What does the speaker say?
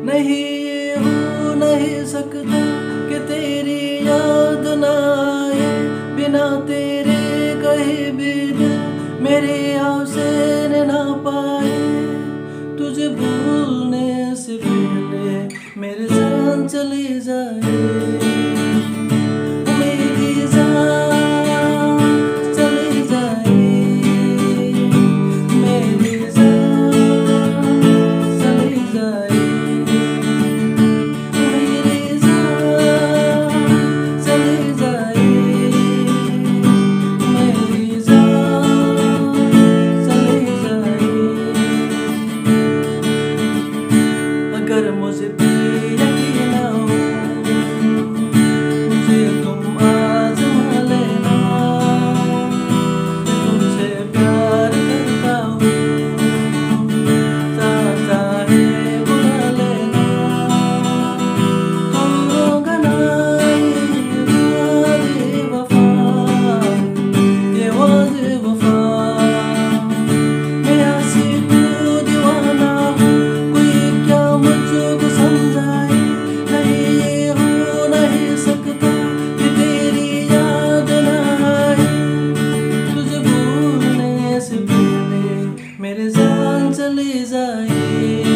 नहीं हो नहीं सकता कि तेरी याद ना आए, बिना तेरे कहीं भी दिल मेरे आसे ना पाए। तुझे भूलने से पहले मेरे जान चली जाए, मेरी जान चली जाए, मेरी जान चली जाए, मेरी जान चली जाए, मेरी जान चली जाए। अगर मुझे भी यकीन ना हो, मुझे तुम आज़मा लेना, तुमसे प्यार करता हूँ, चाहता है बुला लेना। होगा ना ये वफा, ये वादे वफा। मैं आशिक दीवाना हूँ, कोई क्या मुझको समझाए। नहीं हो नहीं सकता कि तेरी याद ना आए, तुझे भूलने से पहले मेरे जान चली जाए।